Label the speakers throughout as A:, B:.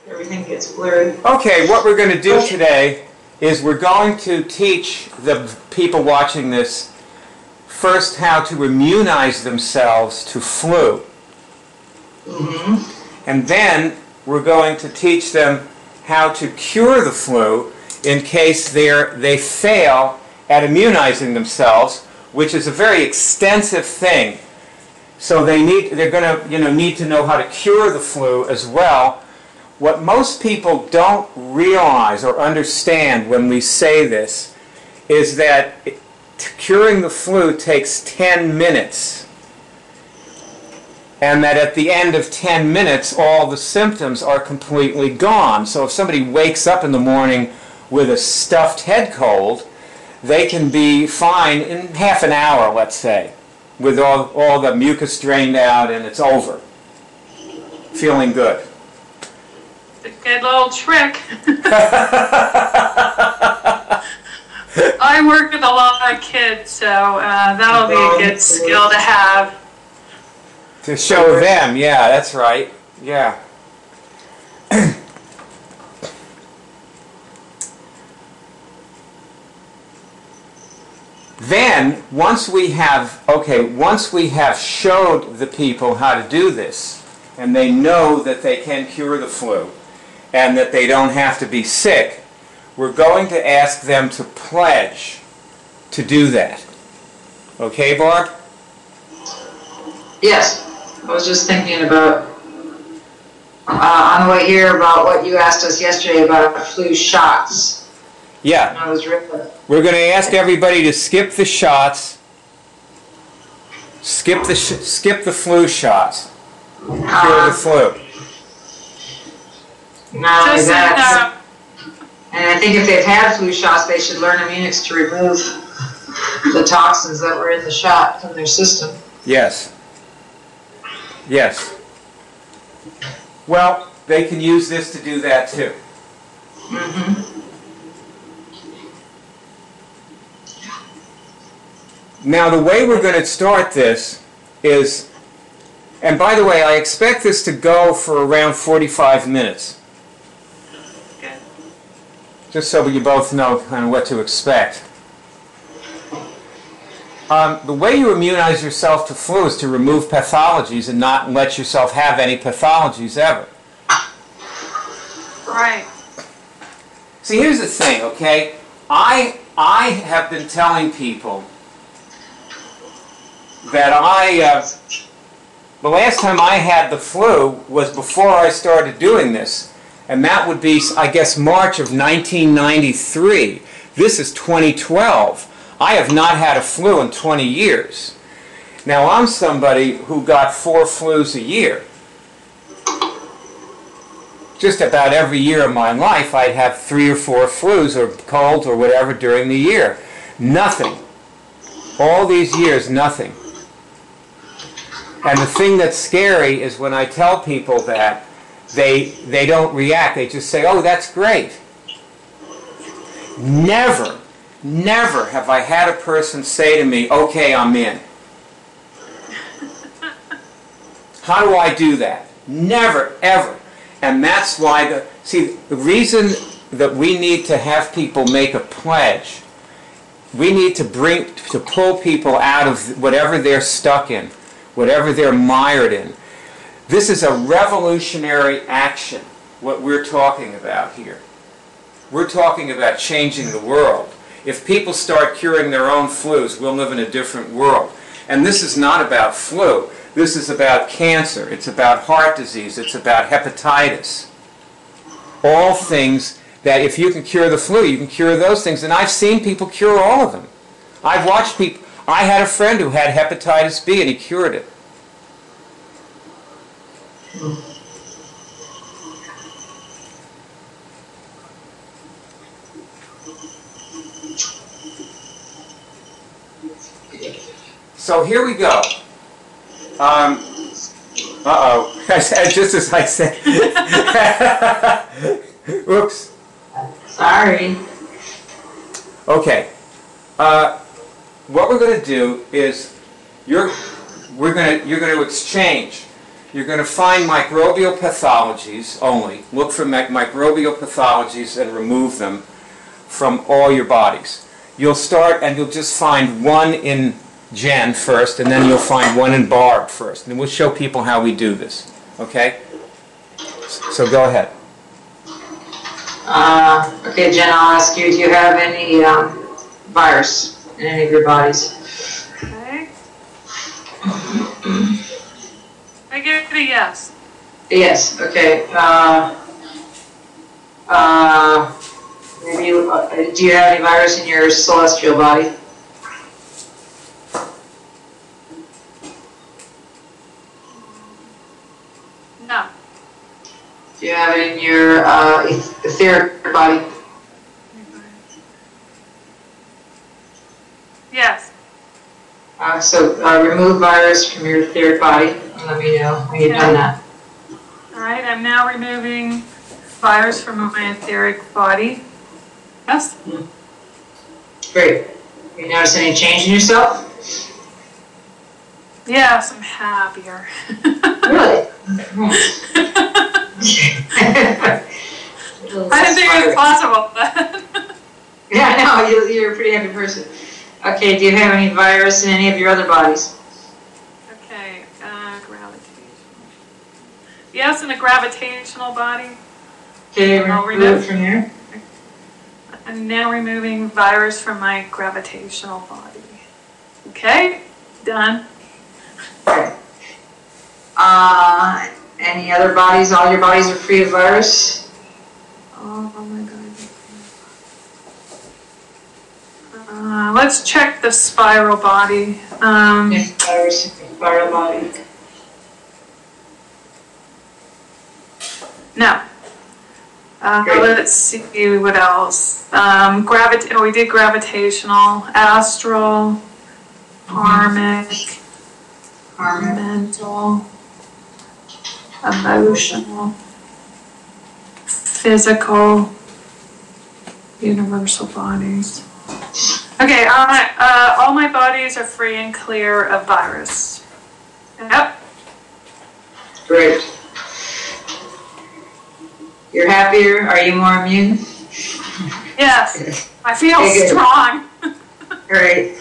A: Everything gets blurry.
B: Okay, what we're going to do today is we're going to teach the people watching this first how to immunize themselves to flu. And then we're going to teach them how to cure the flu in case they fail at immunizing themselves, which is a very extensive thing. So they're going to need to know how to cure the flu as well. What most people don't realize or understand when we say this is that curing the flu takes 10 minutes. And that at the end of 10 minutes, all the symptoms are completely gone. So if somebody wakes up in the morning with a stuffed head cold, they can be fine in half an hour, let's say, with all the mucus drained out and it's over. Feeling good.
C: Good little trick. I work with a lot of kids, so that'll be a good skill to have.
B: To show them, yeah, that's right. Yeah. Then, once we have showed the people how to do this, and they know that they can cure the flu, and that they don't have to be sick, we're going to ask them to pledge to do that. Okay, Barb?
A: Yes. I was just thinking about, on the way here, about what you asked us yesterday about flu shots.
B: Yeah.
A: And I was really...
B: We're going to ask everybody to skip the shots, skip the flu shots, cure the flu.
A: Not only that, and I think if they've had flu shots, they should learn IMMUNIZE to remove the toxins that were in the shot from their system. Yes.
B: Yes. Well, they can use this to do that too. Now, the way we're going to start this is, and by the way, I expect this to go for around 45 minutes. Just so you both know kind of what to expect. The way you immunize yourself to flu is to remove pathologies and not let yourself have any pathologies ever.
C: Right.
B: See, here's the thing, okay? I have been telling people that the last time I had the flu was before I started doing this. And that would be, I guess, March of 1993. This is 2012. I have not had a flu in 20 years. Now, I'm somebody who got 4 flus a year. Just about every year of my life, I'd have 3 or 4 flus or colds or whatever during the year. Nothing. All these years, nothing. And the thing that's scary is when I tell people that, they don't react. They just say, oh, that's great. Never have I had a person say to me, okay, I'm in. How do I do that? Never, ever. And that's why the reason that we need to have people make a pledge, we need to pull people out of whatever they're stuck in, whatever they're mired in. This is a revolutionary action, what we're talking about here. We're talking about changing the world. If people start curing their own flus, we'll live in a different world. And this is not about flu. This is about cancer. It's about heart disease. It's about hepatitis. All things that if you can cure the flu, you can cure those things. And I've seen people cure all of them. I've watched people. I had a friend who had hepatitis B and he cured it. So here we go. Uh-oh. Just as I said. Oops.
A: Sorry.
B: Okay. What we're going to do is you're going to exchange. you're going to find microbial pathologies only. Look for microbial pathologies and remove them from all your bodies. You'll start and you'll just find one in Jen first, and then you'll find one in Barb first. And we'll show people how we do this. Okay? So go ahead.
A: Okay, Jen, I'll ask you, do you have any virus in any of your bodies?
C: Okay. I give it a yes.
A: Yes, okay. Maybe do you have any virus in your celestial body?
C: No.
A: Do you have it in your etheric body?
C: Yes.
A: So remove virus from your etheric body and let me know when you've done that.
C: All right, I'm now removing virus from my etheric body. Yes?
A: Great. You notice any change in yourself?
C: Yes, I'm happier.
A: Really?
C: I didn't think it was possible, but
A: yeah, I know, you're a pretty happy person. Okay, do you have any virus in any of your other bodies?
C: okay, gravitation. Yes, in the gravitational body.
A: Okay,
C: I'll
A: remove it from here.
C: I'm now removing virus from my gravitational body. Okay, done.
A: Okay. Any other bodies? All your bodies are free of virus?
C: Oh my god. Let's check the spiral body.
A: Virus in your spiral body.
C: No. Let's see what else. We did gravitational, astral, karmic, mental, emotional, physical, universal bodies. Okay, all my bodies are free and clear of virus. Yep.
A: Great. You're happier? Are you more immune?
C: Yes, I feel
A: Okay,
C: strong.
A: Great.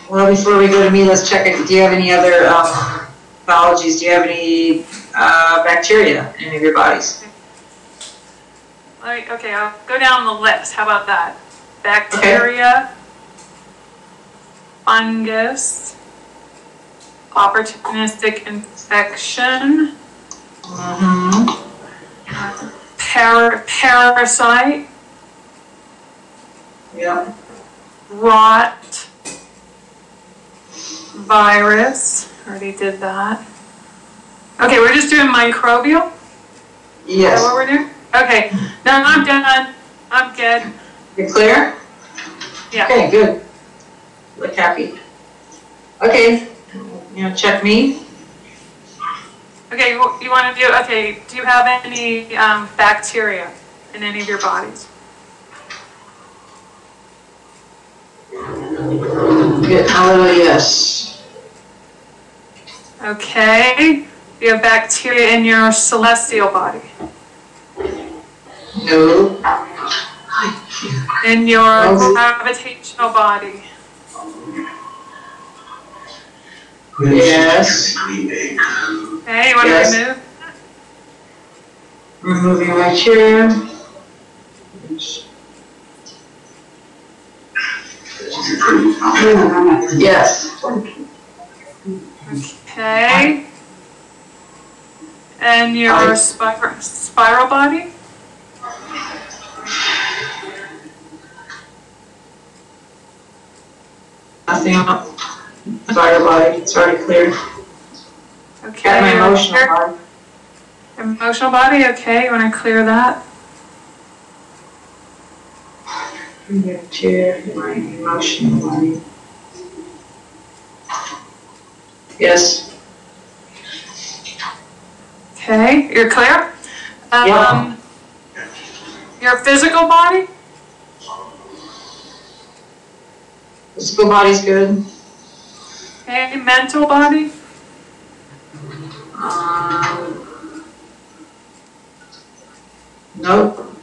A: Well, before we go to me, let's check it. Do you have any other pathologies? Do you have any bacteria in any of your bodies?
C: Okay, I'll go down the list. How about that? Bacteria, fungus, opportunistic infection, parasite,
A: Yeah.
C: rot, virus. Already did that. Okay, we're just doing microbial?
A: Yes.
C: Is that what we're doing? Okay, no, I'm done. I'm good.
A: You're clear?
C: Yeah.
A: Okay, good. Look happy. Okay, check me.
C: Okay, you want to do, okay, do you have any bacteria in any of your bodies?
A: Good. Yes.
C: Okay, do you have bacteria in your celestial body?
A: No.
C: In your gravitational body?
A: Yes.
C: Okay, you want
A: Yes.
C: to remove?
A: Removing my chair. Yes.
C: Okay. And your spiral body?
A: Nothing else. Spiral body. It's already clear.
C: Okay.
A: Got my emotional body.
C: Emotional body, okay, you want to clear that?
A: Chair, my emotional body. Yes.
C: Okay, you're clear?
A: Yeah.
C: Your physical body?
A: Physical body's good.
C: Okay, mental body?
A: Nope.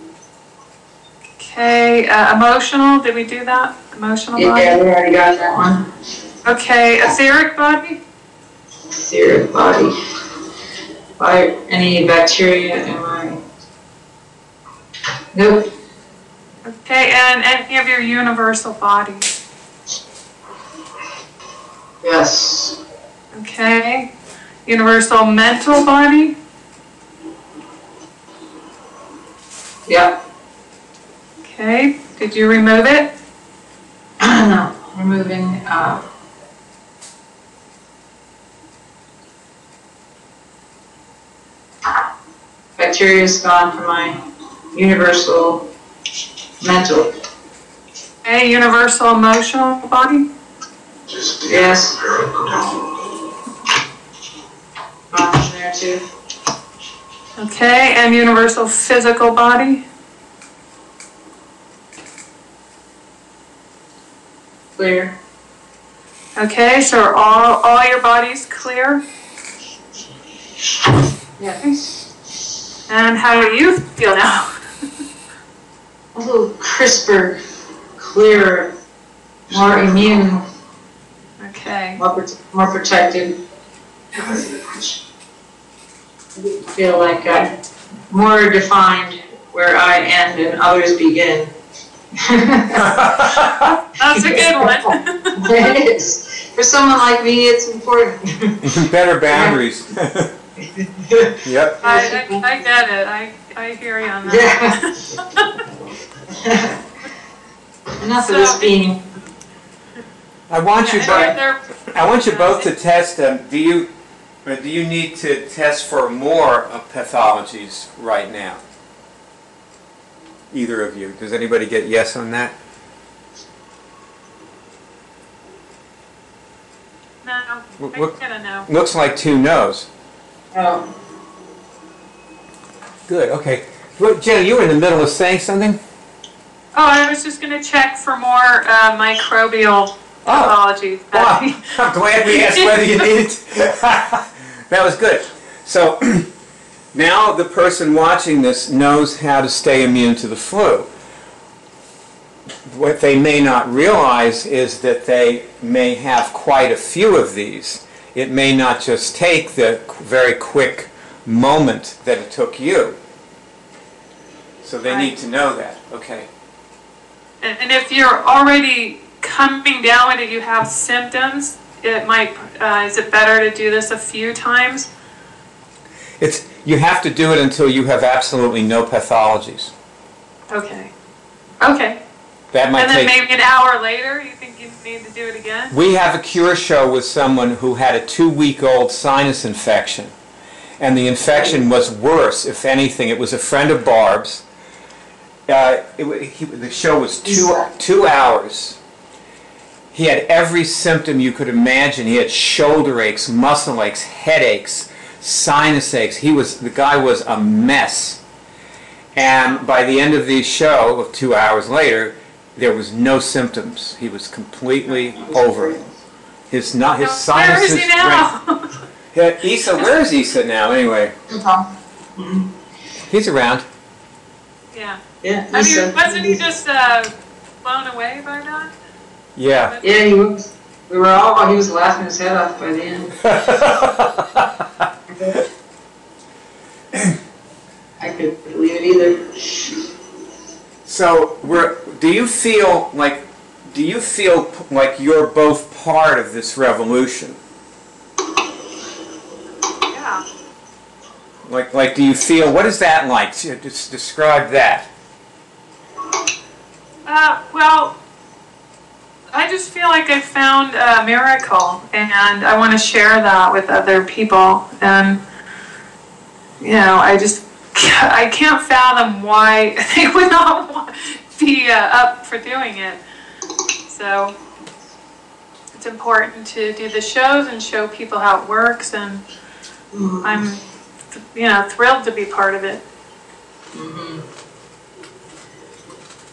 C: Okay, emotional, did we do that? Emotional body?
A: Yeah, we already got that one.
C: Okay, etheric body?
A: Etheric body. By any bacteria, am I? Nope.
C: Okay, and any of your universal bodies?
A: Yes.
C: Okay, universal mental body?
A: Yep.
C: Okay, did you remove it?
A: No, removing, bacteria is gone from my universal mental.
C: Okay, universal emotional body?
A: Yes. Gone from there too.
C: Okay, and universal physical body?
A: Clear.
C: Okay, so are all your bodies clear?
A: Yes.
C: And how do you feel now?
A: A little crisper, clearer, more immune,
C: Okay.
A: more protected. Feel like I'm more defined where I end and others begin.
C: That's a good one.
A: It is. For someone like me, it's important.
B: Better boundaries. Yep.
C: I get it. I hear you on that.
A: Yeah. Enough of this being.
B: I want you
C: Yeah,
B: both. I want you both to test. Do you need to test for more pathologies right now? Either of you. Does anybody get yes on that?
C: No, I get a no.
B: Looks like 2 no's.
A: Oh.
B: Good. Okay. Well, Jenna, you were in the middle of saying something.
C: Oh, I was just going to check for more microbial pathology.
B: Wow. I'm glad we asked whether you needed. That was good. So now the person watching this knows how to stay immune to the flu. What they may not realize is that they may have quite a few of these. It may not just take the very quick moment that it took you. So they need to know that. Okay.
C: And if you're already coming down with it, you have symptoms, it might, is it better to do this a few times?
B: You have to do it until you have absolutely no pathologies.
C: Okay. Okay.
B: That might
C: And then
B: take.
C: maybe an hour later, you think you need to do it again?
B: We have a cure show with someone who had a 2-week-old sinus infection. And the infection was worse, if anything. It was a friend of Barb's. The show was 2 hours. He had every symptom you could imagine. He had shoulder aches, muscle aches, headaches, sinus aches. The guy was a mess. And by the end of the show, 2 hours later, there was no symptoms. He was completely over it. His sinuses.
C: Where is he now?
B: Yeah, Issa, where is Issa now anyway? He's around.
C: Yeah.
A: Yeah.
C: I mean, wasn't he just blown away by that?
B: Yeah.
A: Yeah, he was. He was laughing his head off by the end. I couldn't believe it either.
B: So, do you feel like you're both part of this revolution?
C: Yeah.
B: Like, do you feel? What is that like? Just describe that.
C: Well, I just feel like I found a miracle, and I want to share that with other people. And I can't fathom why they would not be up for doing it. So it's important to do the shows and show people how it works, and I'm, thrilled to be part of it.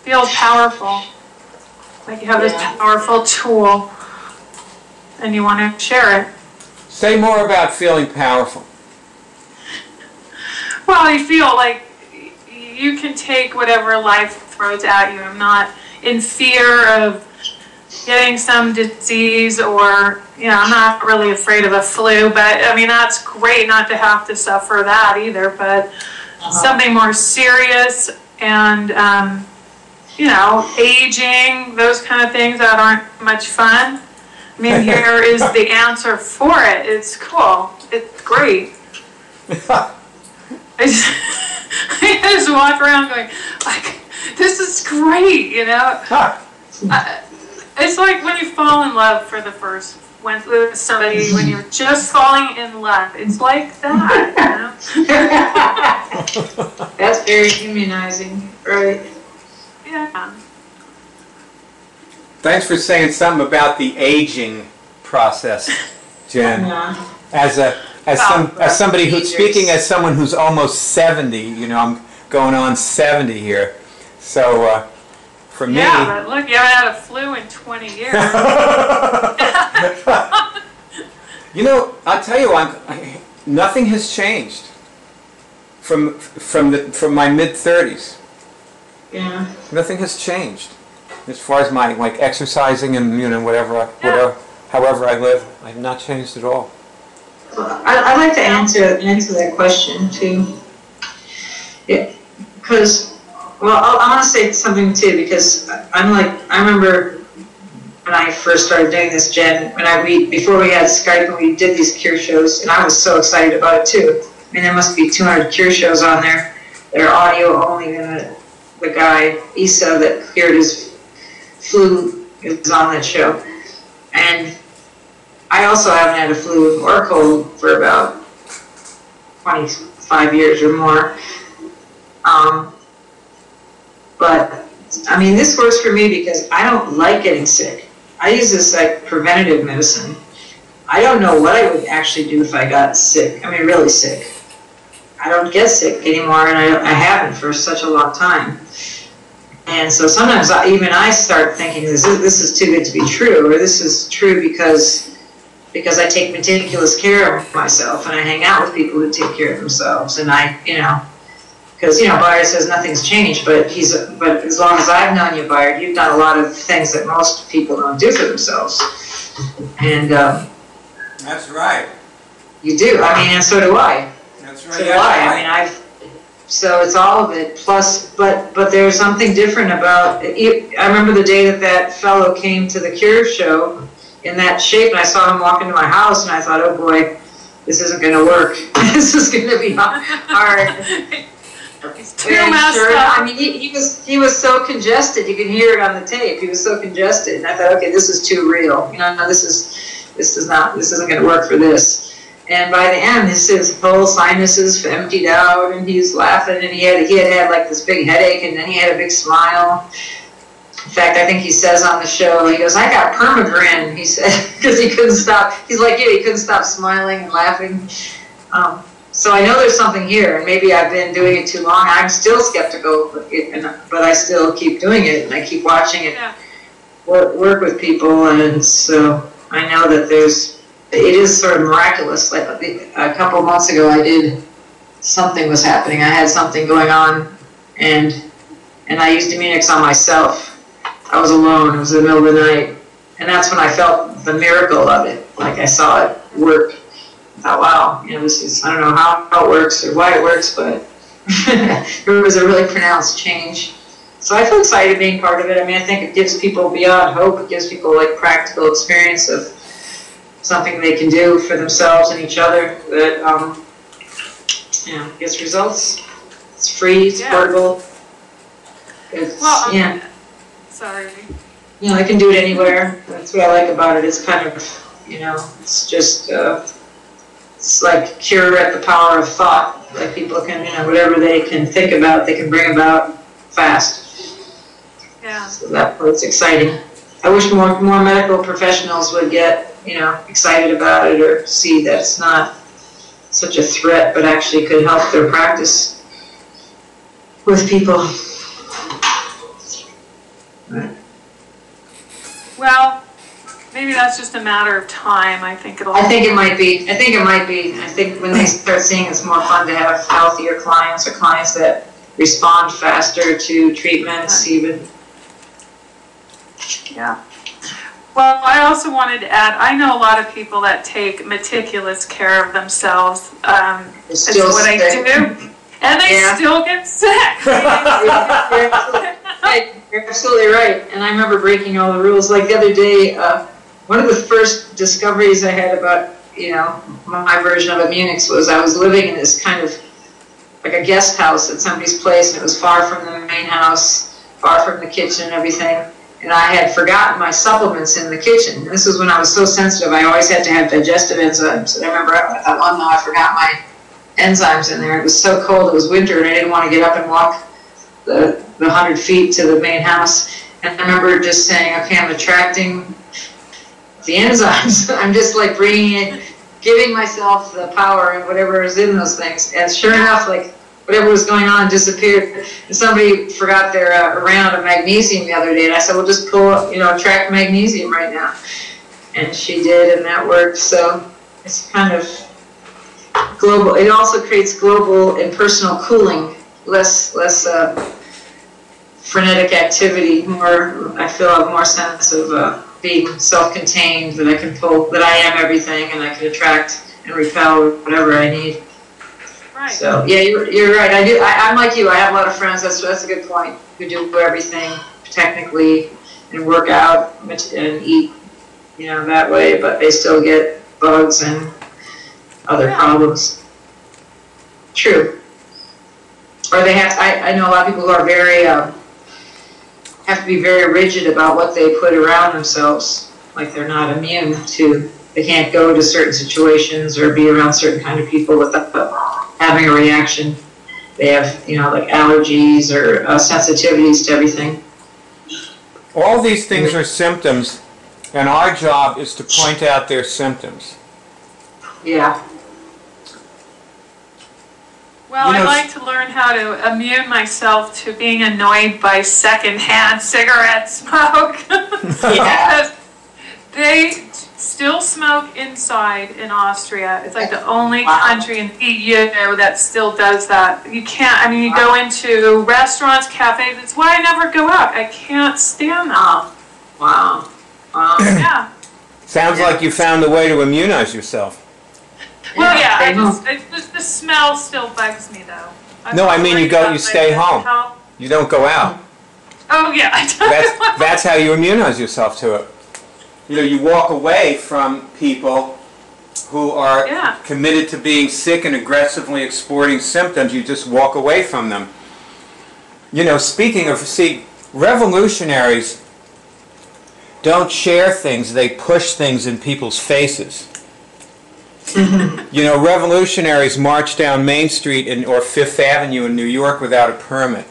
C: Feels powerful, like you have this powerful tool, and you want to share it.
B: Say more about feeling powerful.
C: Well, I feel like you can take whatever life throws at you. I'm not in fear of getting some disease, or, I'm not really afraid of a flu, but I mean, that's great not to have to suffer that either, but something more serious and, aging, those kind of things that aren't much fun. I mean, here is the answer for it. It's cool. It's great. I just walk around going, like, this is great, It's like when you fall in love for the first, with somebody, when you're just falling in love. It's like that,
A: That's very immunizing, right?
C: Yeah.
B: Thanks for saying something about the aging process, Jen.
A: Yeah.
B: As somebody who's speaking as someone who's almost 70, I'm going on 70 here. So for me,
C: yeah, but look, you haven't had a flu in 20 years.
B: I'll tell you, nothing has changed from my mid-30s.
A: Yeah.
B: Nothing has changed as far as my exercising and however I live. I've not changed at all.
A: I'd like to answer that question too. Yeah, because I want to say something too, because I remember when I first started doing this, Jen, before we had Skype and we did these cure shows, and I was so excited about it too. I mean, there must be 200 cure shows on there that are audio only, and the guy Issa that cured his flu is on that show, and I also haven't had a flu or a cold for about 25 years or more. But, I mean, this works for me because I don't like getting sick. I use this like preventative medicine. I don't know what I would actually do if I got sick. I mean, really sick. I don't get sick anymore, and I haven't for such a long time. And so sometimes I start thinking this is too good to be true, or this is true because I take meticulous care of myself, and I hang out with people who take care of themselves, and because Bayard says nothing's changed, but as long as I've known you, Bayard, you've done a lot of things that most people don't do for themselves, and
B: that's right.
A: You do. I mean, and so do I.
B: That's right.
A: So do I. I mean, so it's all of it. Plus, but there's something different about it. I remember the day that fellow came to the Cure show in that shape, and I saw him walk into my house, and I thought, oh boy, this isn't going to work. This is going to be hard.
C: He's too messed up.
A: I mean, he was so congested. You can hear it on the tape. He was so congested, and I thought, okay, this is too real. This isn't going to work for this. And by the end, his whole sinuses emptied out, and he's laughing, and he had like this big headache, and then he had a big smile. In fact, I think he says on the show, he goes, I got permagrin, he said, because he couldn't stop. He's like you, he couldn't stop smiling and laughing. So I know there's something here, and maybe I've been doing it too long. I'm still skeptical, but I still keep doing it, and I keep watching it work with people, and so I know that it is sort of miraculous. Like a couple of months ago, something was happening. I had something going on, and I used Immunix on myself. I was alone. It was in the middle of the night, and that's when I felt the miracle of it. Like I saw it work. I thought, wow, this is, I don't know how it works or why it works, but it was a really pronounced change. So I feel excited being part of it. I mean, I think it gives people beyond hope. It gives people like practical experience of something they can do for themselves and each other that gets results. It's free, it's portable.
C: Sorry.
A: I can do it anywhere. That's what I like about it. It's kind of, it's just, it's like cure at the power of thought. Like people can, whatever they can think about, they can bring about fast.
C: Yeah.
A: So that part's exciting. I wish more medical professionals would get, excited about it, or see that it's not such a threat, but actually could help their practice with people.
C: Well, maybe that's just a matter of time. I think it'll.
A: I think it might be. I think when they start seeing it's more fun to have healthier clients or clients that respond faster to treatments even.
C: Yeah. Well, I also wanted to add, I know a lot of people that take meticulous care of themselves. It's what I do. And they still get sick.
A: You're absolutely right. And I remember breaking all the rules. Like the other day, one of the first discoveries I had about, my version of IMMUNIZE was I was living in this kind of like a guest house at somebody's place, and it was far from the main house, far from the kitchen and everything. And I had forgotten my supplements in the kitchen. This was when I was so sensitive. I always had to have digestive enzymes. And I remember I thought, well, no, I forgot my enzymes in there. It was so cold, it was winter, and I didn't want to get up and walk the 100 feet to the main house. And I remember just saying, okay, I'm attracting the enzymes. I'm just like bringing it, giving myself the power and whatever is in those things. And sure enough, like whatever was going on disappeared. And somebody forgot their round of magnesium the other day, and I said, well, just pull, attract magnesium right now. And she did, and that worked. So it's kind of global. It also creates global and personal cooling, less frenetic activity, more, I feel a more sense of being self-contained, that I can pull, that I am everything, and I can attract and repel whatever I need.
C: Right.
A: So yeah, you're right. I'm like you. I have a lot of friends. That's a good point. Who do everything technically and work out and eat, that way, but they still get bugs and other problems. True. Or they have. I know a lot of people who are very have to be very rigid about what they put around themselves. Like they're not immune to. They can't go to certain situations or be around certain kind of people without having a reaction. They have, like allergies or sensitivities to everything.
B: All these things are symptoms, and our job is to point out their symptoms.
A: Yeah.
C: Well, I'd like to learn how to immune myself to being annoyed by secondhand cigarette smoke.
A: Yeah.
C: Because they still smoke inside in Austria. It's like the only country in the EU that still does that. You can't, you go into restaurants, cafes, it's why I never go out. I can't stand that.
A: Wow.
C: Yeah.
B: Sounds like you found a way to immunize yourself.
C: Well, yeah, the smell still bugs me though.
B: No, I mean you stay home. You don't go out.
C: Oh yeah, I don't.
B: That's how you immunize yourself to it. You walk away from people who are committed to being sick and aggressively exporting symptoms. You just walk away from them. Speaking of, revolutionaries don't share things, they push things in people's faces. Revolutionaries march down Main Street or Fifth Avenue in New York without a permit.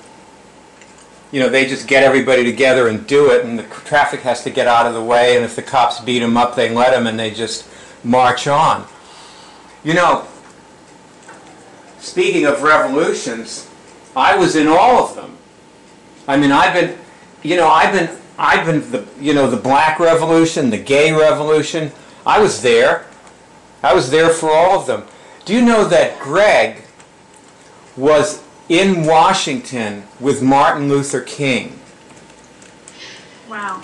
B: They just get everybody together and do it, and the traffic has to get out of the way, and if the cops beat them up, they let them, and they just march on. Speaking of revolutions, I was in all of them. I've been the Black Revolution, the Gay Revolution. I was there for all of them. Do you know that Greg was in Washington with Martin Luther King?
C: Wow.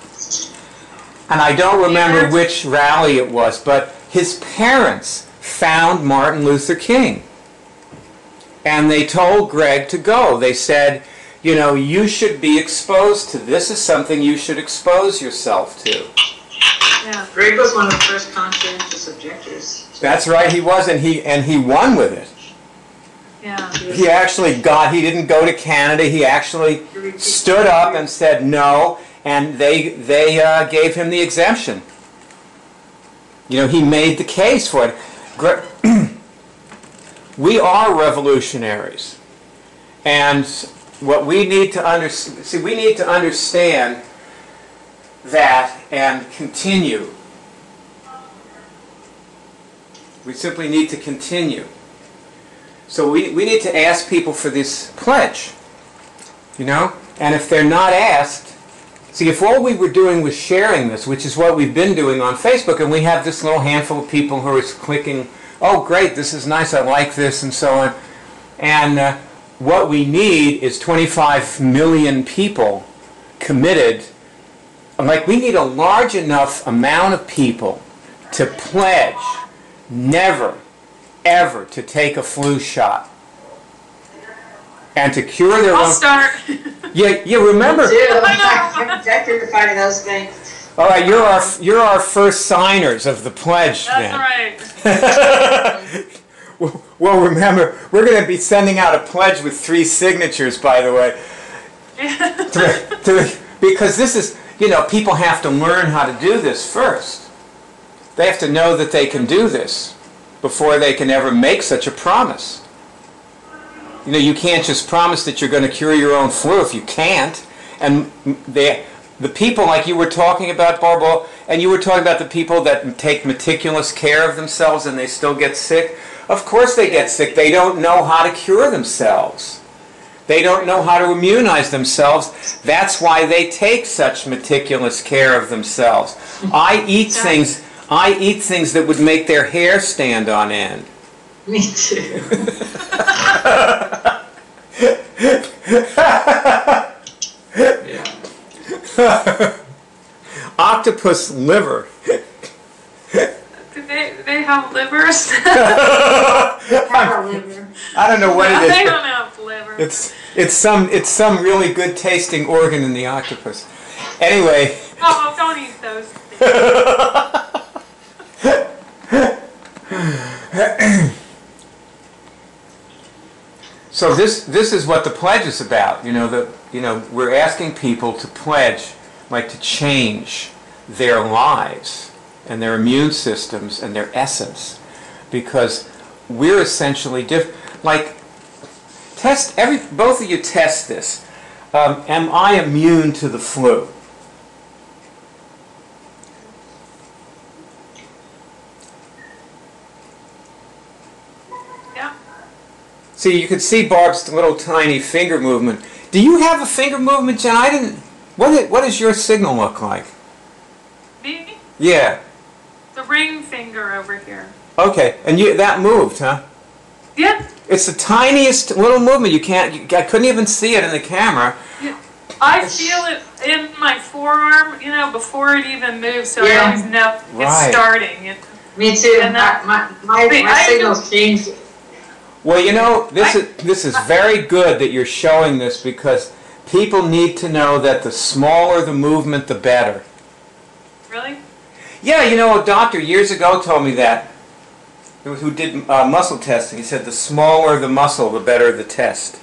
B: And I don't remember which rally it was, but his parents found Martin Luther King. And they told Greg to go. They said, you should be exposed to this. Is something you should expose yourself to.
A: Yeah, Greg was one of the first conscientious objectors.
B: That's right, he was, and he won with it.
C: Yeah.
B: He didn't go to Canada, he actually stood up and said no, and they gave him the exemption. He made the case for it. We are revolutionaries. And what we need to understand, we need to understand that and continue. We simply need to continue. So we need to ask people for this pledge, and if they're not asked, See, if all we were doing was sharing this, which is what we've been doing on Facebook, and we have this little handful of people who are clicking, oh great, this is nice, I like this, and so on. And what we need is 25 million people committed. Like, we need a large enough amount of people to pledge never, ever to take a flu shot. And to cure their own...
C: I'll start.
B: Yeah, remember...
A: Me too. I'm rectifying those things.
B: All right, you're our first signers of the pledge.
C: That's
B: then.
C: right.
B: Well, remember, we're going to be sending out a pledge with 3 signatures, by the way. Because this is, you know, people have to learn how to do this first. They have to know that they can do this before they can ever make such a promise. You know, you can't just promise that you're going to cure your own flu if you can't. And the people like you were talking about, Barbara, and you were talking about the people that take meticulous care of themselves and they still get sick. Of course they get sick. They don't know how to cure themselves. They don't know how to immunize themselves. That's why they take such meticulous care of themselves. I eat things that would make their hair stand on end.
A: Me too.
B: Octopus liver.
C: Do they have livers?
B: I don't know what it is.
C: They don't have liver.
B: It's some really good tasting organ in the octopus. Anyway.
C: Oh, don't eat those things.
B: So this is what the pledge is about. You know, we're asking people to pledge, like to change their lives and their immune systems and their essence, because we're essentially different. Like, both of you test this. Am I immune to the flu? See, you can see Barb's little tiny finger movement. Do you have a finger movement, Jen? I didn't. What does your signal look like?
C: Me?
B: Yeah.
C: The ring finger over here.
B: Okay, and that moved, huh?
C: Yeah.
B: It's the tiniest little movement. I couldn't even see it in the camera.
C: Yeah. I feel it in my forearm, you know, before it even moves, so
A: Yeah.
C: I always know it's starting.
A: Me too.
C: And
A: My signals changed.
B: Well, you know, this is very good that you're showing this, because people need to know that the smaller the movement, the better.
C: Really?
B: Yeah, you know, a doctor years ago told me that, who did muscle testing. He said the smaller the muscle, the better the test.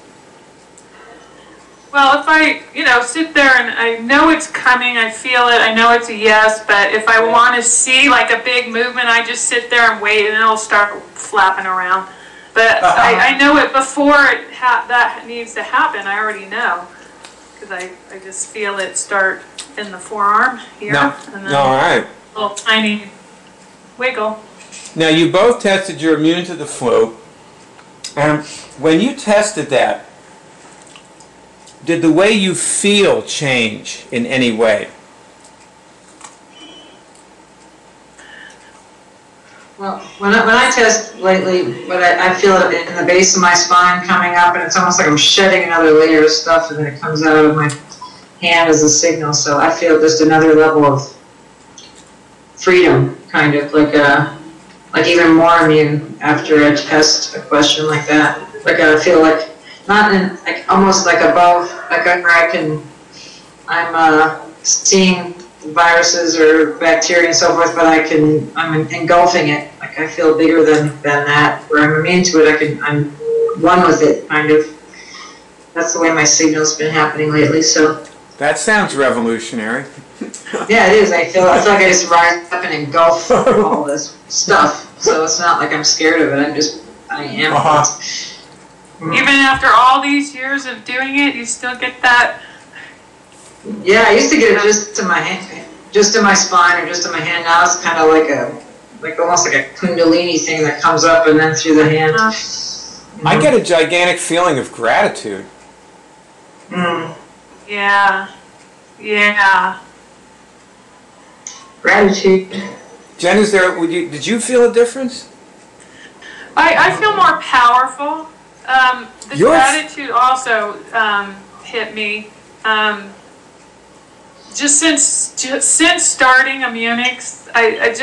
C: Well, if I, you know, sit there and I know it's coming, I feel it, I know it's a yes, but if I want to see like a big movement, I just sit there and wait, and it'll start flapping around. But I know it before that needs to happen. I already know, because I just feel it start in the forearm here.
B: No.
C: And then
B: All right.
C: a little tiny wiggle.
B: Now, you both tested you're immune to the flu. And when you tested that, did the way you feel change in any way?
A: Well, when I test lately, but I feel it in the base of my spine coming up, and it's almost like I'm shedding another layer of stuff, and then it comes out of my hand as a signal. So I feel just another level of freedom, kind of like even more immune after I test a question like that. Like I feel like not in like almost like above, like where I'm seeing viruses or bacteria and so forth, but I'm engulfing it. Like I feel bigger than that. Where I'm immune to it, I'm one with it, kind of. That's the way my signal's been happening lately. So
B: that sounds revolutionary.
A: Yeah, it is. I feel like I just rise up and engulf all this stuff. So it's not like I'm scared of it. I am.
C: Even after all these years of doing it, you still get that.
A: Yeah, I used to get it just to my hand, just to my spine or just to my hand. Now it's kind of like almost like a kundalini thing that comes up and then through the hand.
B: I get a gigantic feeling of gratitude.
C: Yeah. Yeah.
A: Gratitude.
B: Jen, did you feel a difference?
C: I feel more powerful. The gratitude also hit me. Just since starting Immunix, it's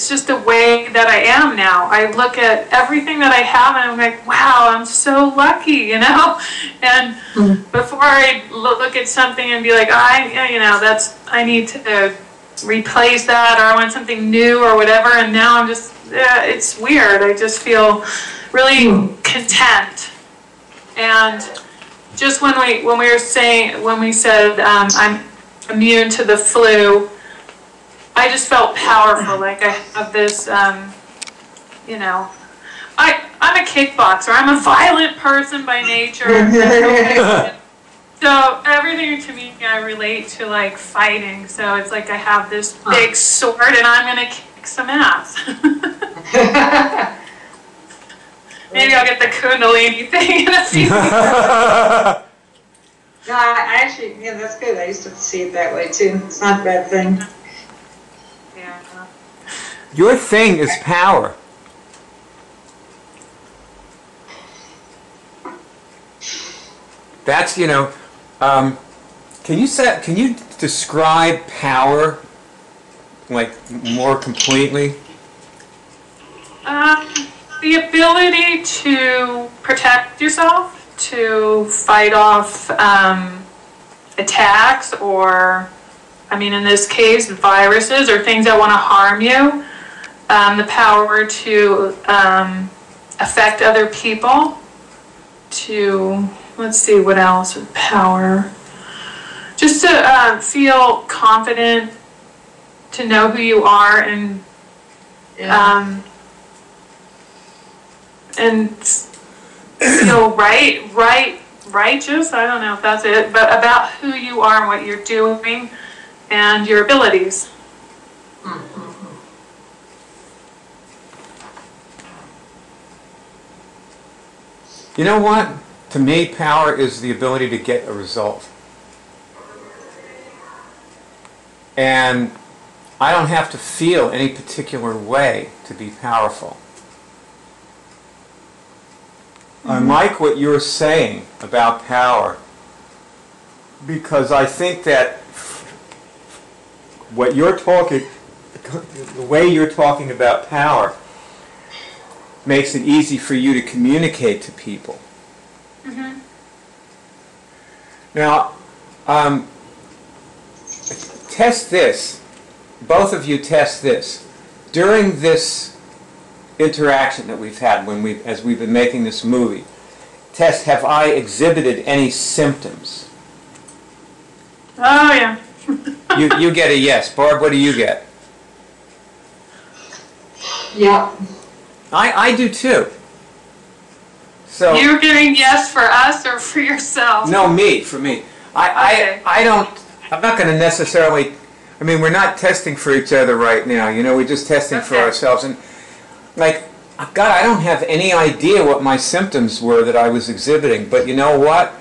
C: just the way that I am now. I look at everything that I have and I'm like, wow, I'm so lucky, you know? And before I look at something and be like, I need to replace that, or I want something new or whatever, and now I'm just, it's weird. I just feel really content. And just when we said I'm immune to the flu, I just felt powerful. Like I have this, I'm a kickboxer. I'm a violent person by nature. So everything to me, I relate to like fighting. So it's like I have this big sword and I'm going to kick some ass. Maybe I'll get the Kundalini thing in a few weeks.
A: No, I actually, that's good. I used to see it that way too. It's not a bad thing.
C: Yeah.
B: Your thing is power. That's, can you describe power like more completely?
C: The ability to protect yourself, to fight off attacks, or, in this case, viruses or things that want to harm you. The power to affect other people, to, let's see, what else? Power. Just to feel confident, to know who you are, and feel righteous. I don't know if that's it, but about who you are and what you're doing and your abilities.
B: You know what? To me, power is the ability to get a result. And I don't have to feel any particular way to be powerful. I like what you're saying about power, because I think that the way you're talking about power makes it easy for you to communicate to people.
C: Mm-hmm.
B: Now, test this. Both of you test this. During this interaction that we've had as we've been making this movie, test, have I exhibited any symptoms?
C: Oh, yeah.
B: You get a yes. Barb, what do you get?
A: Yeah.
B: I do too. So
C: You're getting yes for us or for yourself?
B: No, for me.
C: Okay.
B: I'm not going to necessarily, we're not testing for each other right now, we're just testing for ourselves. And like, God, I don't have any idea what my symptoms were that I was exhibiting, but you know what?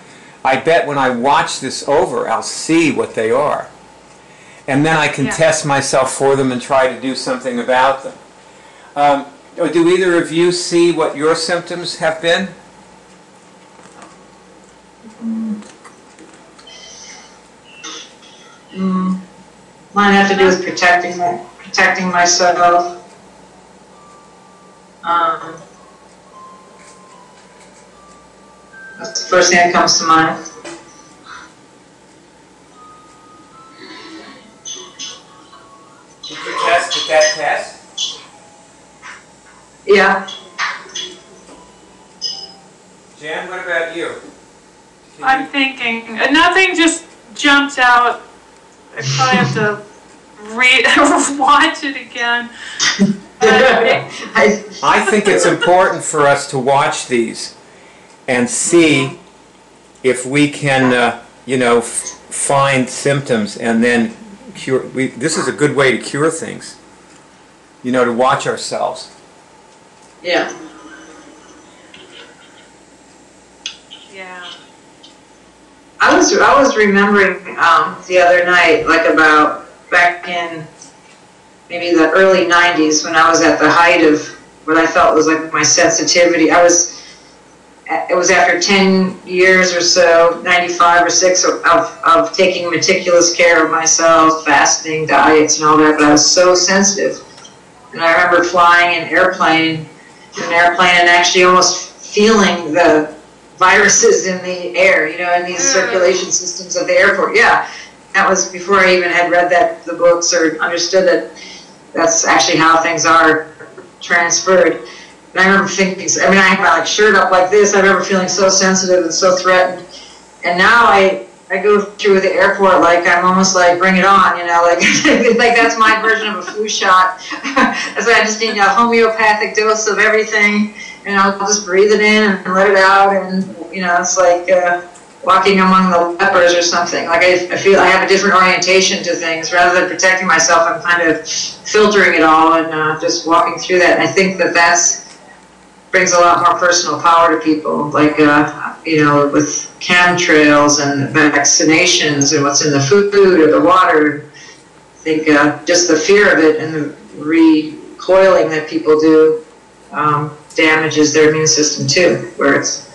B: I bet when I watch this over, I'll see what they are. And then I can test myself for them and try to do something about them. Do either of you see what your symptoms have been?
A: Mine have to do with protecting myself. That's the first thing that comes to mind.
B: Did you test with that test?
A: Yeah.
B: Jan, what about you?
C: I'm thinking, nothing just jumps out. I probably have to watch it again.
B: I think it's important for us to watch these and see if we can, find symptoms and then cure. This is a good way to cure things, to watch ourselves.
A: Yeah.
C: Yeah.
A: I would was remembering the other night, like about back in maybe the early 90s when I was at the height of what I felt was like my sensitivity. It was after 10 years or so, 95 or 6, of taking meticulous care of myself, fasting, diets and all that, but I was so sensitive. And I remember flying in an airplane and actually almost feeling the viruses in the air, you know, in these circulation systems of the airport. Yeah, that was before I even had read the books or understood that that's actually how things are transferred. And I remember thinking, I mean, I had my shirt up like this. I remember feeling so sensitive and so threatened. And now I go through the airport like I'm almost like, bring it on, you know, like like that's my version of a flu shot. So I just need a homeopathic dose of everything, and I'll just breathe it in and let it out, and you know, it's like walking among the lepers or something. Like I feel I have a different orientation to things. Rather than protecting myself, I'm kind of filtering it all and just walking through that. And I think that brings a lot more personal power to people, like, you know, with chemtrails and vaccinations and what's in the food or the water. I think just the fear of it and the recoiling that people do damages their immune system too, where it's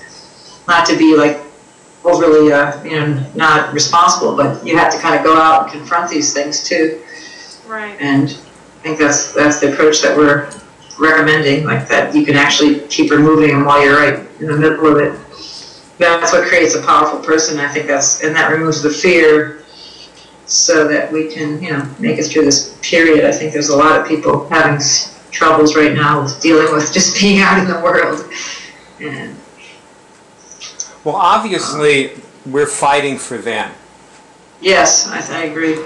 A: not to be like overly, you know, not responsible, but you have to kind of go out and confront these things too.
C: Right.
A: And I think that's the approach that we're recommending, like that you can actually keep removing them while you're right in the middle of it. That's what creates a powerful person. I think that removes the fear so that we can, you know, make it through this period. I think there's a lot of people having troubles right now with dealing with just being out in the world. And,
B: well, obviously, we're fighting for them.
A: Yes, I agree.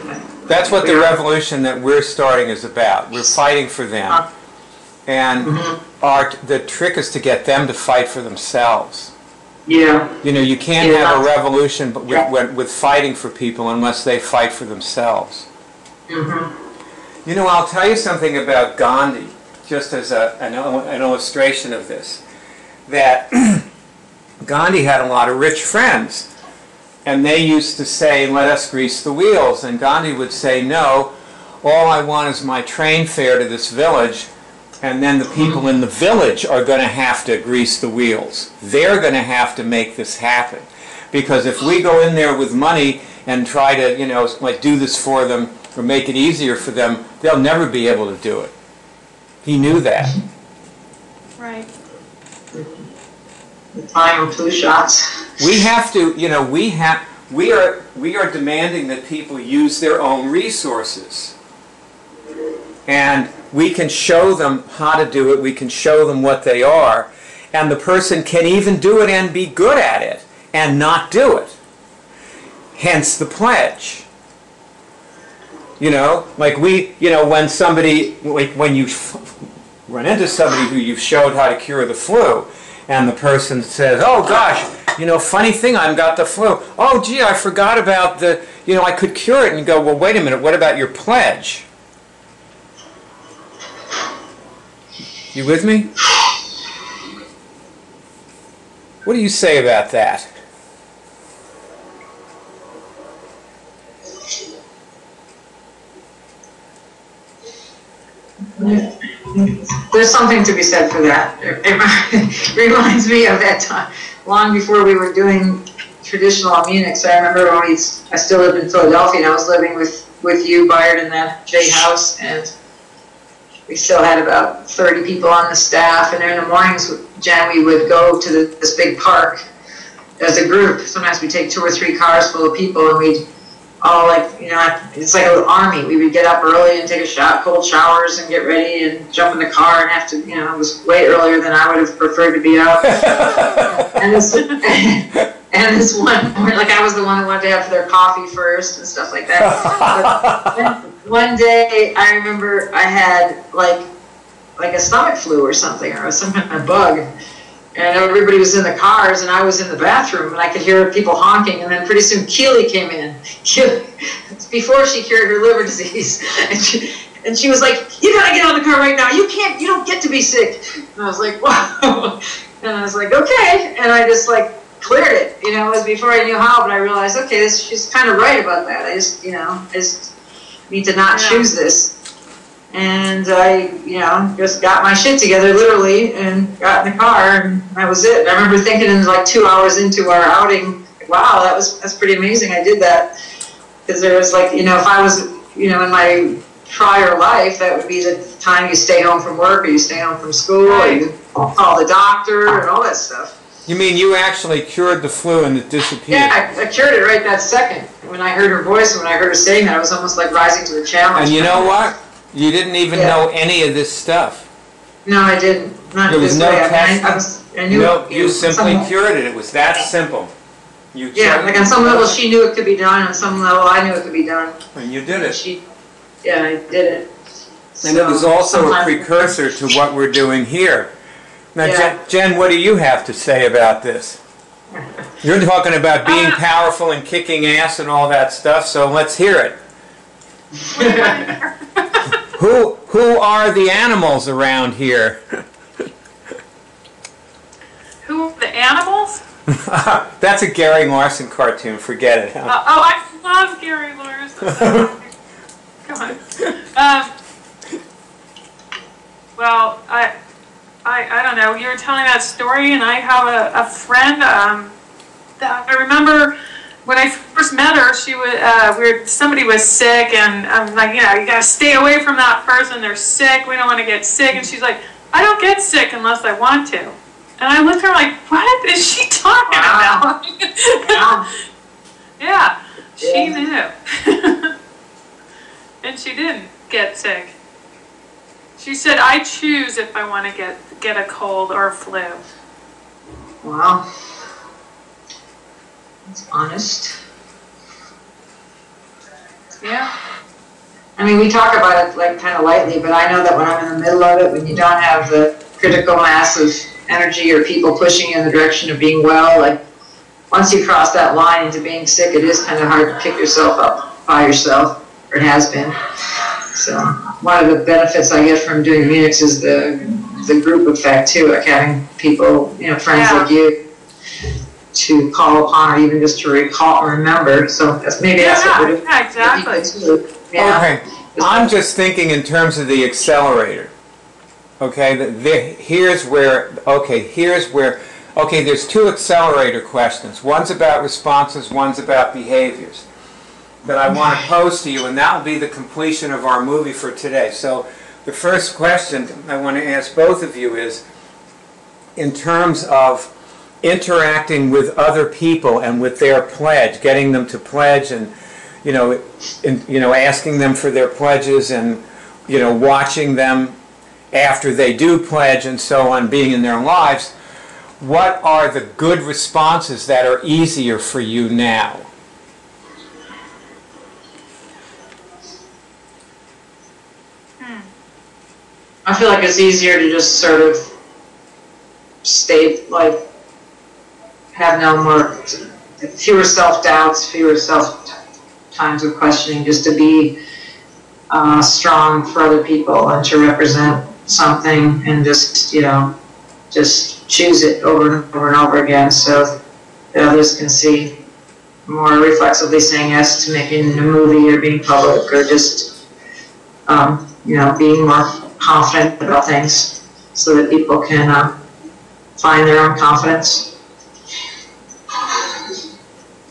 B: That's what the revolution that we're starting is about. We're fighting for them. And the trick is to get them to fight for themselves.
A: Yeah.
B: You know, you can't have a revolution with fighting for people unless they fight for themselves. You know, I'll tell you something about Gandhi, just as an illustration of this, that Gandhi had a lot of rich friends, and they used to say, let us grease the wheels, and Gandhi would say, no, all I want is my train fare to this village, and then the people in the village are going to have to grease the wheels. They're going to have to make this happen. Because if we go in there with money and try to, you know, like do this for them or make it easier for them, they'll never be able to do it. He knew that.
C: Right.
A: The time of flu shots.
B: We have to, you know, we are demanding that people use their own resources. And we can show them how to do it, we can show them what they are, and the person can even do it and be good at it and not do it. Hence the pledge. You know, like when somebody, like when you run into somebody who you've showed how to cure the flu, and the person says, oh gosh, you know, funny thing, I've got the flu. Oh gee, I forgot about you know, I could cure it. And you go, well, wait a minute, what about your pledge? You with me? What do you say about that?
A: There's something to be said for that. It reminds me of that time, long before we were doing traditional immunics. I remember when I still lived in Philadelphia, and I was living with you, Byard, in that J house, and we still had about 30 people on the staff, and in the mornings, Jen, we would go to this big park as a group. Sometimes we'd take 2 or 3 cars full of people, and we'd all, like, you know, it's like an army. We would get up early and take cold showers and get ready and jump in the car and have to, you know, it was way earlier than I would have preferred to be up. and this one, like, I was the one who wanted to have their coffee first and stuff like that. One day, I remember I had like a stomach flu or something, or some kind of bug, and everybody was in the cars, and I was in the bathroom, and I could hear people honking, and then pretty soon Keely came in. Before she cured her liver disease, and she was like, "You gotta get on the car right now. You don't get to be sick." And I was like, "Wow," and I was like, "Okay," and I just like cleared it. You know, it was before I knew how, but I realized, okay, she's kind of right about that. I just need to not choose this. And I, just got my shit together, literally, and got in the car, and that was it. I remember thinking in like 2 hours into our outing, wow, that's pretty amazing. I did that. Because there was like, if I was, in my prior life, that would be the time you stay home from work, or you stay home from school, or you call the doctor, and all that stuff.
B: You mean you actually cured the flu and it disappeared?
A: Yeah, I cured it right that second. When I heard her voice, when I heard her saying that, I was almost like rising to the challenge.
B: And you know what? You didn't even know any of this stuff.
A: No, I didn't. Not
B: there was
A: this
B: no
A: way.
B: test.
A: I knew
B: you simply cured it. It was that simple.
A: Like on some level she knew it could be done, on some level I knew it could be done.
B: And you did it.
A: I did it.
B: And it was also a precursor to what we're doing here. Now, Jen, what do you have to say about this? You're talking about being powerful and kicking ass and all that stuff, so let's hear it. Who are the animals around here?
C: Who are the animals?
B: That's a Gary Larson cartoon. Forget it. Huh?
C: I love Gary Larson. Come on. Well, I don't know. You were telling that story, and I have a friend that I remember when I first met her. She was somebody was sick, and I'm like, you gotta stay away from that person. They're sick. We don't want to get sick. And she's like, I don't get sick unless I want to. And I looked at her like, what is she talking about? Yeah, she knew. And she didn't get sick. She said, I choose if I want to get a cold or a flu.
A: Wow. That's honest.
C: Yeah.
A: I mean, we talk about it like kind of lightly, but I know that when I'm in the middle of it, when you don't have the critical mass of energy or people pushing you in the direction of being well, like once you cross that line into being sick, it is kind of hard to pick yourself up by yourself, or it has been. So one of the benefits I get from doing Immunix is the group effect too, like having people, friends like you, to call upon, or even just to recall or remember. So that's what we're doing.
C: Yeah, exactly.
B: Okay, I'm just thinking in terms of the accelerator. Okay, here's where, there's two accelerator questions. One's about responses, one's about behaviors that I want to pose to you, and that will be the completion of our movie for today. So the first question I want to ask both of you is, in terms of interacting with other people and with their pledge, getting them to pledge, and asking them for their pledges, and watching them after they do pledge and so on, being in their lives, what are the good responses that are easier for you now?
A: I feel like it's easier to just sort of stay, like, have fewer self-doubts, fewer times of questioning, just to be strong for other people and to represent something, and just choose it over and over and over again, so that others can see, more reflexively saying yes to making a movie or being public, or just being more confident about things, so that people can find their own confidence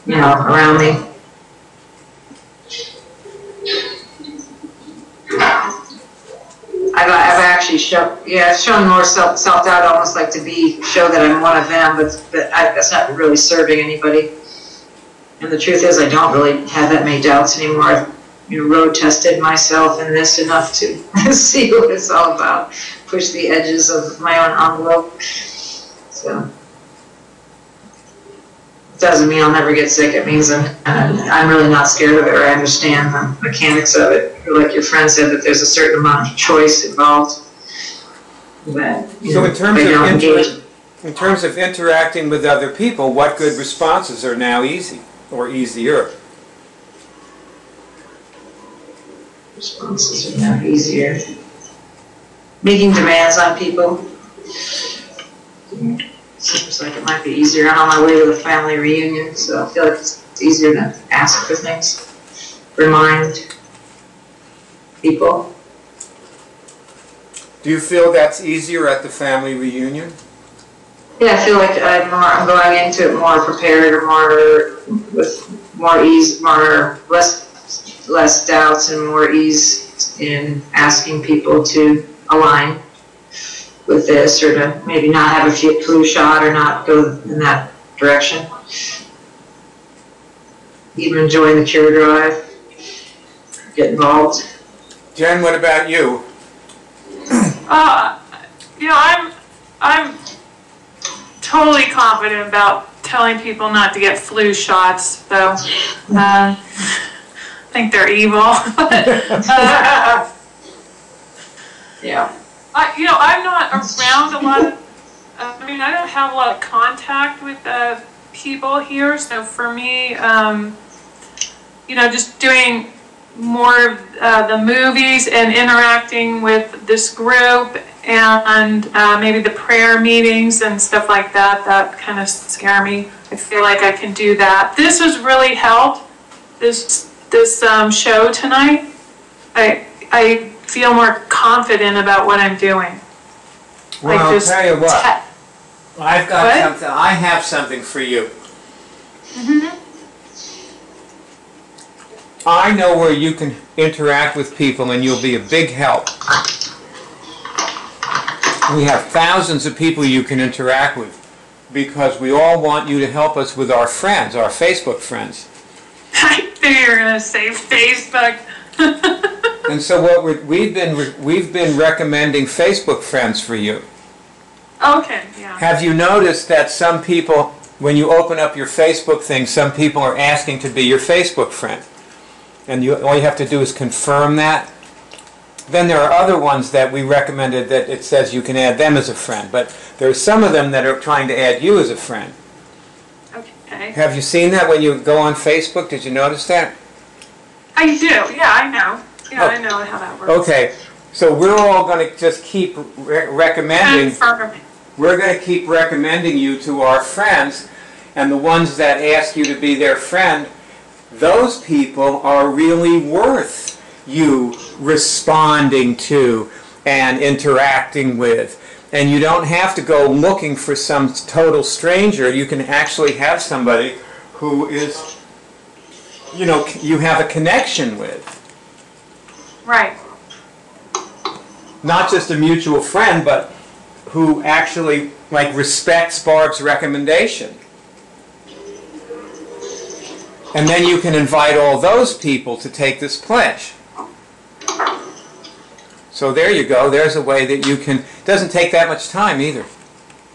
A: around me. I've actually shown more self-doubt, almost like to show that I'm one of them, but that's not really serving anybody. And the truth is, I don't really have that many doubts anymore. I've road tested myself in this enough to see what it's all about, push the edges of my own envelope. So it doesn't mean I'll never get sick. It means I'm really not scared of it, or I understand the mechanics of it. Like your friend said, that there's a certain amount of choice involved.
B: So in terms of interacting with other people, what good responses are now easy or easier?
A: Responses are now easier. Making demands on people. seems like it might be easier. I'm on my way to the family reunion, so I feel like it's easier to ask for things, remind people.
B: Do you feel that's easier at the family reunion?
A: Yeah, I feel like I'm going into it more prepared, or more with more ease, less doubts, and more ease in asking people to align with this, or to maybe not have a flu shot, or not go in that direction. Even join the cure drive, get involved.
B: Jen, what about you?
C: You know, I'm totally confident about telling people not to get flu shots, though. I think they're evil.
A: Yeah.
C: You know, I'm not around a lot of, I mean, I don't have a lot of contact with people here, so for me, you know, just doing more of the movies and interacting with this group, and maybe the prayer meetings and stuff like that, that kind of scare me. I feel like I can do that. This has really helped, this show tonight. I feel more confident about what I'm doing.
B: Well,
C: like
B: I'll tell you what. I've got
C: What?
B: something. I have something for you.
C: Mm-hmm.
B: I know where you can interact with people, and you'll be a big help. We have thousands of people you can interact with, because we all want you to help us with our friends, our Facebook friends.
C: I knew you were going to say Facebook.
B: And so what we've been recommending Facebook friends for you.
C: Okay, yeah.
B: Have you noticed that some people, when you open up your Facebook thing, some people are asking to be your Facebook friend? And all you have to do is confirm that. Then there are other ones that we recommended that it says you can add them as a friend. But there are some of them that are trying to add you as a friend.
C: Okay.
B: Have you seen that when you go on Facebook? Did you notice that?
C: I do, yeah, I know. Yeah,
B: Okay.
C: I know how that works.
B: Okay, so we're all going to just keep recommending.
C: Confirm.
B: We're going to keep recommending you to our friends, and the ones that ask you to be their friend, those people are really worth you responding to and interacting with. And you don't have to go looking for some total stranger. You can actually have somebody who is, you know, you have a connection with.
C: Right.
B: Not just a mutual friend, but who actually, like, respects Barb's recommendation. And then you can invite all those people to take this pledge. So there you go. There's a way that you can. It doesn't take that much time either.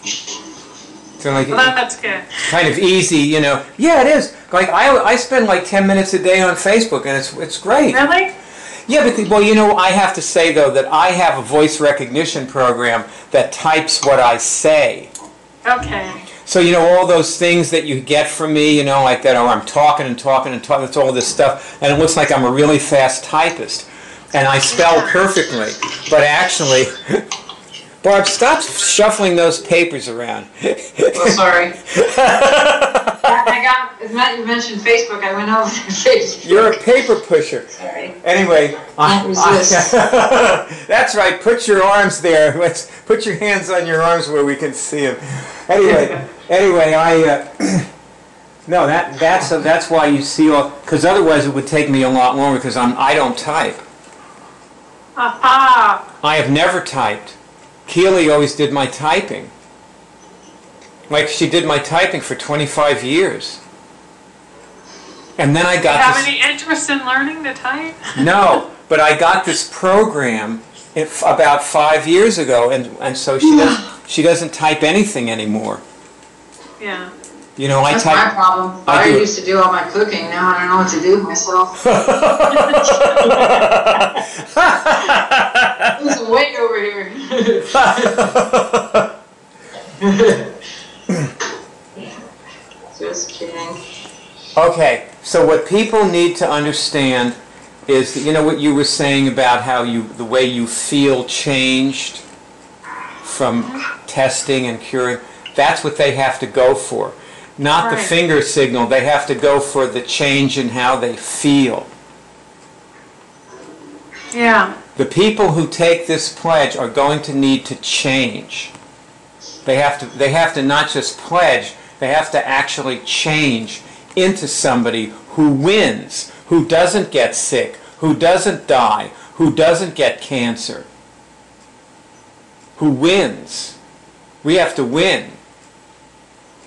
B: So like,
C: Well, that's good.
B: kind of easy, you know. Yeah, it is. Like I spend like 10 minutes a day on Facebook, and it's great.
C: Really?
B: Yeah, because, well, you know, I have to say though that I have a voice recognition program that types what I say.
C: Okay.
B: So, you know, all those things that you get from me, you know, like that, oh, I'm talking and talking and talking, it's all this stuff, and it looks like I'm a really fast typist. And I spell perfectly, but actually, Barb, stop shuffling those papers around.
A: Oh, sorry. You mentioned Facebook, I went over to Facebook.
B: You're a paper pusher.
A: Sorry.
B: Anyway,
A: Can't resist.
B: that's right. Put your arms there. Let's put your hands on your arms where we can see them. Anyway, no, that's why you see all, because otherwise it would take me a lot longer, because I don't type.
C: Aha.
B: I have never typed. Keely always did my typing. Like, she did my typing for 25 years. And then I got
C: Do you have
B: this...
C: any interest in learning to type?
B: No, but I got this program about 5 years ago, and so she doesn't type anything anymore.
C: Yeah.
B: You know,
A: That's my problem. I used to do all my cooking, now I don't know what to do with myself. There's a weight over here. Just kidding.
B: Okay, so what people need to understand is that, you know what you were saying about how the way you feel changed from testing and curing. That's what they have to go for. Not the
C: Right.
B: finger signal. They have to go for the change in how they feel.
C: Yeah.
B: The people who take this pledge are going to need to change. They have to not just pledge, they have to actually change into somebody who wins, who doesn't get sick, who doesn't die, who doesn't get cancer, who wins. We have to win.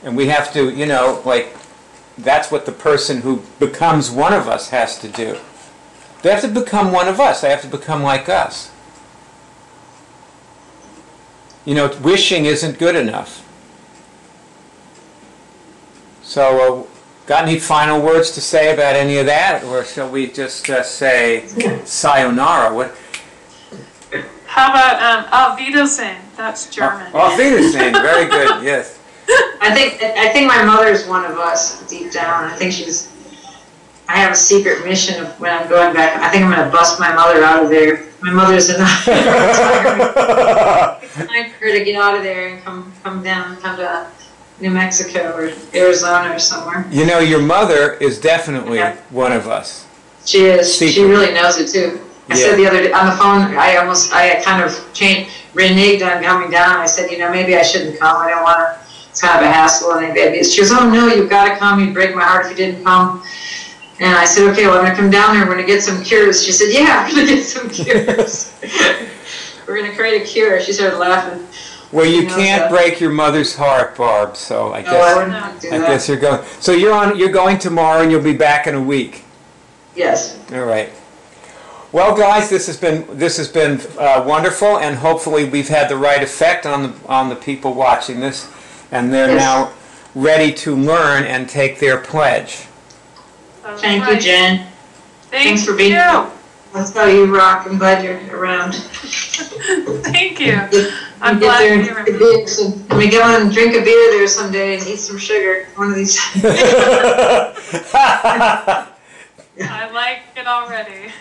B: And we have to, you know, like, that's what the person who becomes one of us has to do. They have to become one of us. They have to become like us. You know, wishing isn't good enough. So, got any final words to say about any of that? Or shall we just say sayonara? What?
C: How about Auf Wiedersehen? That's German.
B: Auf Wiedersehen. Very good, yes.
A: I think my mother's one of us deep down. I think I have a secret mission of when I'm going back. I think I'm going to bust my mother out of there. My mother's in retirement. It's time for her to get out of there and come to New Mexico or Arizona or somewhere.
B: You know, your mother is definitely one of us.
A: She is.
B: Secret.
A: She really knows it too. I said the other day on the phone, I kind of reneged on coming down. I said, you know, maybe I shouldn't come. I don't want to. It's kind of a hassle and she goes, oh no, you've got to come. You'd break my heart if you didn't come. And I said, okay, well, I'm going to come down there. We're going to get some cures. She said, yeah, we're going to get some cures. We're going to create a cure. She started laughing.
B: Well, you can't break your mother's heart, Barb. So I guess
A: I wouldn't do that.
B: I guess you're going. So you're going tomorrow, and you'll be back in a week.
A: Yes.
B: All right. Well, guys, this has been wonderful, and hopefully we've had the right effect on the people watching this, and they're now ready to learn and take their pledge.
A: Thank you, Jen.
C: Thanks
A: for being here. Let's go, you rock. I'm glad you're around.
C: Thank you. I'm glad you're around.
A: Let me go and drink a beer there someday and eat some sugar one of these.
C: I like it already.